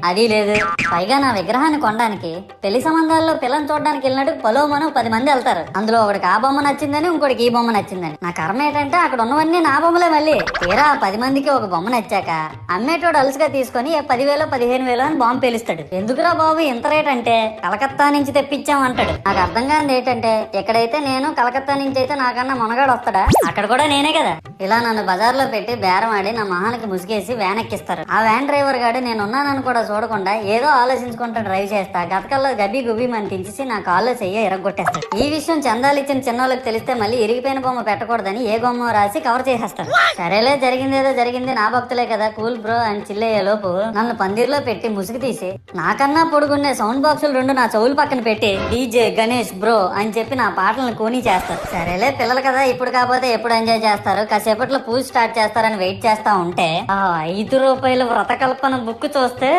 అది లేదు. పైగా నా విగ్రహాన్ని కొనడానికి పెళ్లి సంబంధాల్లో పిల్లని చూడడానికి వెళ్ళినట్టు పొలోమను 10 మంది వెళ్తారు. అందులో ఒకడికి ఆ బొమ్మ నచ్చిందని, ఇంకోటికి ఈ బొమ్మ నచ్చిందని. నా కర్మ ఏంటంటే అక్కడ ఉన్నవన్నీ నా బొమ్మలే. మళ్ళీ తీరా 10 మందికి ఒక బొమ్మ నచ్చాక అమ్మేటోడు అలుసుగా తీసుకొని 10,000 15,000 అని బాంబు పేలుస్తాడు. ఎందుకురా బాబు ఇంత రేట్ అంటే కలకత్తా నుంచి తెప్పించాం అంటాడు. నాకు అర్థం కానిది ఏంటంటే ఎక్కడైతే నేను కలకత్తా నుంచి అయితే నాకన్నా మునగాడు వస్తాడా, అక్కడ కూడా నేనే కదా. ఇలా నన్ను బజార్లో పెట్టి బేరం ఆడి నా మొహానికి ముసుగేసి వ్యాన్ ఎక్కిస్తారు. ఆ వ్యాన్ డ్రైవర్ గాడు నేనున్నానని కూడా చూడకుండా ఏదో ఆలోచించుకుంటూ డ్రైవ్ చేస్తా గతకల్లో గబ్బి గుబ్బి మని తించేసి నా కాల్లో చెయ్యి ఎరగొట్టేస్తాడు. ఈ విషయం చందాలు ఇచ్చిన చిన్నోళ్ళకి తెలిస్తే మళ్ళీ ఇరిగిపోయిన బొమ్మ పెట్టకూడదని ఏ బొమ్మ రాసి కవర్ చేసేస్తాడు. సరేలే జరిగిందేదో జరిగింది, నా భక్తులే కదా, కూల్ బ్రో అని చిల్లయ్యే లోపు నన్ను పందిర్లో పెట్టి ముసుగు తీసి నాకన్నా పొడుగుండే సౌండ్ బాక్సులు 2 నా చెవులు పక్కన పెట్టి డీజే గణేష్ బ్రో అని చెప్పి నా పాటలను కూనీ చేస్తారు. సరేలే పిల్లలు కదా, ఇప్పుడు కాకపోతే ఎప్పుడు ఎంజాయ్ చేస్తారు, కాసేపట్లో పూజ స్టార్ట్ చేస్తారని వెయిట్ చేస్తా ఉంటే ఆ 5 రూపాయల వ్రతకల్పన బుక్ చూస్తే